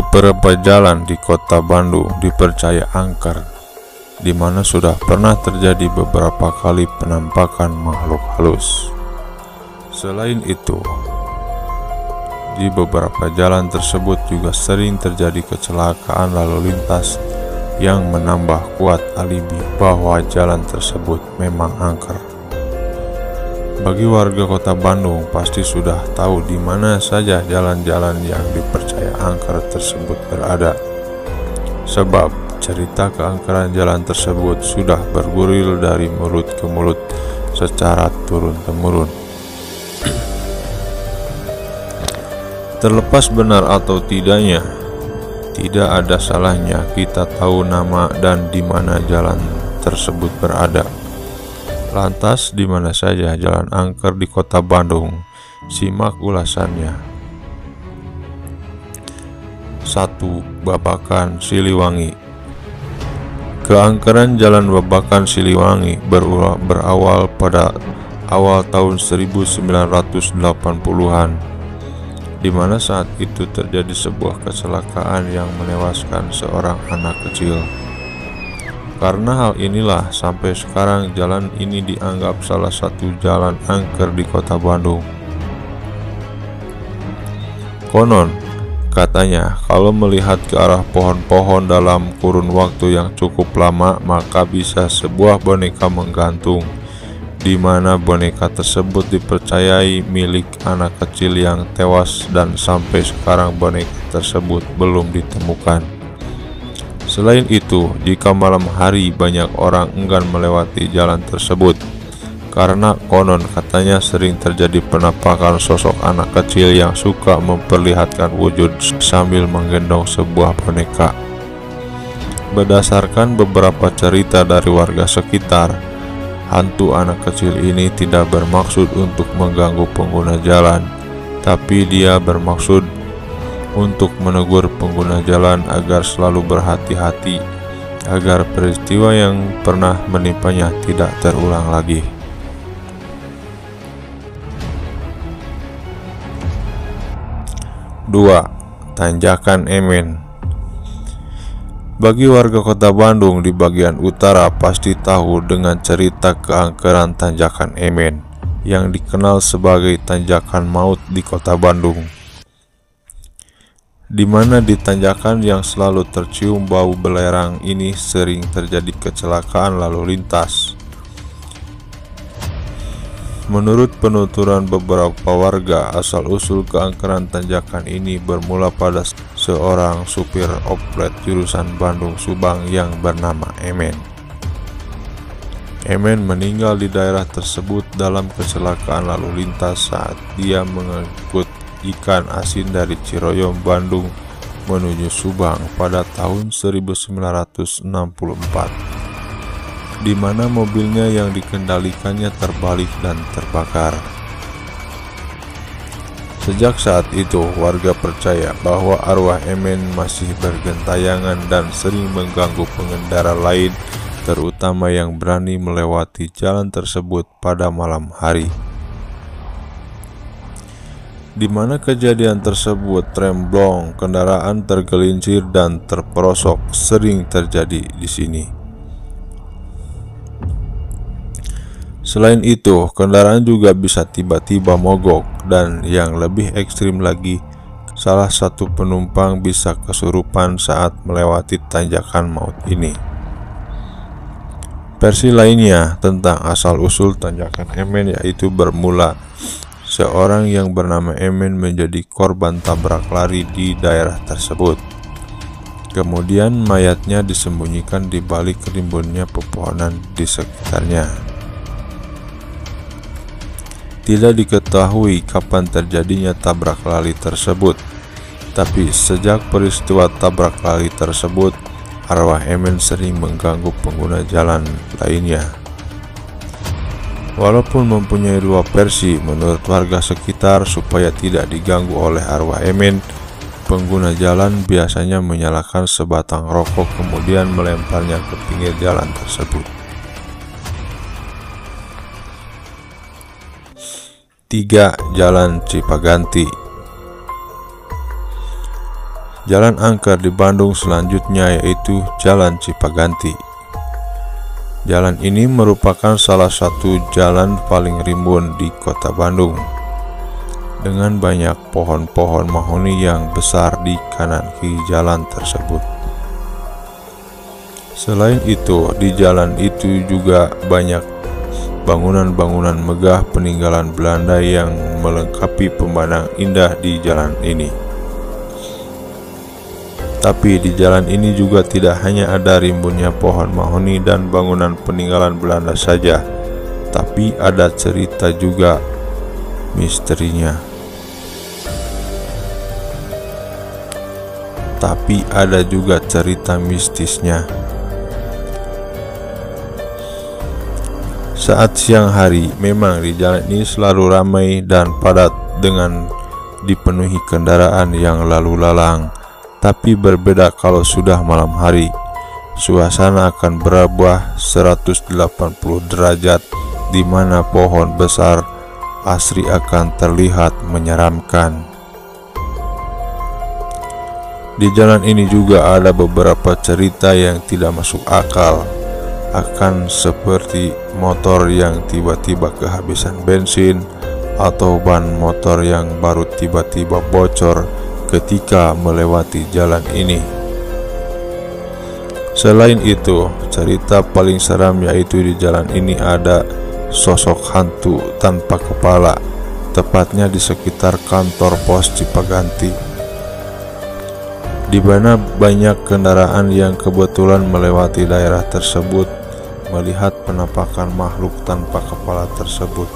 beberapa jalan di kota Bandung dipercaya angker, di mana sudah pernah terjadi beberapa kali penampakan makhluk halus. Selain itu, di beberapa jalan tersebut juga sering terjadi kecelakaan lalu lintas yang menambah kuat alibi bahwa jalan tersebut memang angker. Bagi warga kota Bandung pasti sudah tahu di mana saja jalan-jalan yang dipercaya angker tersebut berada. Sebab cerita keangkeran jalan tersebut sudah bergulir dari mulut ke mulut secara turun-temurun. Terlepas benar atau tidaknya, tidak ada salahnya kita tahu nama dan di mana jalan tersebut berada. Lantas di mana saja jalan angker di kota Bandung? Simak ulasannya. 1. Babakan Siliwangi. Keangkeran jalan Babakan Siliwangi berawal pada awal tahun 1980-an, di mana saat itu terjadi sebuah kecelakaan yang menewaskan seorang anak kecil. Karena hal inilah sampai sekarang jalan ini dianggap salah satu jalan angker di kota Bandung. Konon, katanya kalau melihat ke arah pohon-pohon dalam kurun waktu yang cukup lama, maka bisa sebuah boneka menggantung, di mana boneka tersebut dipercayai milik anak kecil yang tewas dan sampai sekarang boneka tersebut belum ditemukan. Selain itu, jika malam hari banyak orang enggan melewati jalan tersebut karena konon katanya sering terjadi penampakan sosok anak kecil yang suka memperlihatkan wujud sambil menggendong sebuah boneka. Berdasarkan beberapa cerita dari warga sekitar, hantu anak kecil ini tidak bermaksud untuk mengganggu pengguna jalan, tapi dia bermaksud untuk menegur pengguna jalan agar selalu berhati-hati agar peristiwa yang pernah menimpanya tidak terulang lagi. 2. Tanjakan Emen. Bagi warga kota Bandung di bagian utara pasti tahu dengan cerita keangkeran Tanjakan Emen yang dikenal sebagai tanjakan maut di kota Bandung, di mana di tanjakan yang selalu tercium bau belerang ini sering terjadi kecelakaan lalu lintas. Menurut penuturan beberapa warga, asal-usul keangkeran tanjakan ini bermula pada seorang supir oplet jurusan Bandung Subang yang bernama Emen. Emen meninggal di daerah tersebut dalam kecelakaan lalu lintas saat dia mengangkut ikan asin dari Ciroyom, Bandung menuju Subang pada tahun 1964, di mana mobilnya yang dikendalikannya terbalik dan terbakar. Sejak saat itu, warga percaya bahwa arwah Emen masih bergentayangan dan sering mengganggu pengendara lain, terutama yang berani melewati jalan tersebut pada malam hari. Di mana kejadian tersebut remblong, kendaraan tergelincir dan terperosok sering terjadi di sini. Selain itu, kendaraan juga bisa tiba-tiba mogok dan yang lebih ekstrim lagi, salah satu penumpang bisa kesurupan saat melewati tanjakan maut ini. Versi lainnya tentang asal-usul Tanjakan Emen yaitu bermula seorang yang bernama Emen menjadi korban tabrak lari di daerah tersebut. Kemudian mayatnya disembunyikan di balik rimbunnya pepohonan di sekitarnya. Tidak diketahui kapan terjadinya tabrak lari tersebut, tapi sejak peristiwa tabrak lari tersebut, arwah Emen sering mengganggu pengguna jalan lainnya. Walaupun mempunyai dua versi, menurut warga sekitar supaya tidak diganggu oleh arwah Emen, pengguna jalan biasanya menyalakan sebatang rokok kemudian melemparnya ke pinggir jalan tersebut. 3. Jalan Cipaganti. Jalan angker di Bandung selanjutnya yaitu Jalan Cipaganti. Jalan ini merupakan salah satu jalan paling rimbun di kota Bandung, dengan banyak pohon-pohon mahoni yang besar di kanan kiri jalan tersebut. Selain itu, di jalan itu juga banyak bangunan-bangunan megah peninggalan Belanda yang melengkapi pemandangan indah di jalan ini. Tapi di jalan ini juga tidak hanya ada rimbunnya pohon mahoni dan bangunan peninggalan Belanda saja, tapi ada cerita juga misterinya. Tapi ada juga cerita mistisnya. Saat siang hari, memang di jalan ini selalu ramai dan padat dengan dipenuhi kendaraan yang lalu lalang. Tapi berbeda kalau sudah malam hari, suasana akan berubah 180 derajat, di mana pohon besar asri akan terlihat menyeramkan. Di jalan ini juga ada beberapa cerita yang tidak masuk akal, akan seperti motor yang tiba-tiba kehabisan bensin atau ban motor yang baru tiba-tiba bocor ketika melewati jalan ini. Selain itu, cerita paling seram yaitu di jalan ini ada sosok hantu tanpa kepala, tepatnya di sekitar kantor pos Cipaganti, di mana banyak kendaraan yang kebetulan melewati daerah tersebut melihat penampakan makhluk tanpa kepala tersebut.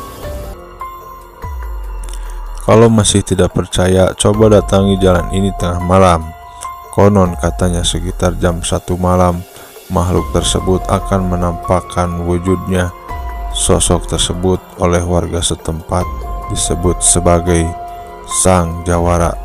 Kalau masih tidak percaya, coba datangi jalan ini tengah malam. Konon katanya sekitar jam 1 malam, makhluk tersebut akan menampakkan wujudnya. Sosok tersebut oleh warga setempat disebut sebagai Sang Jawara.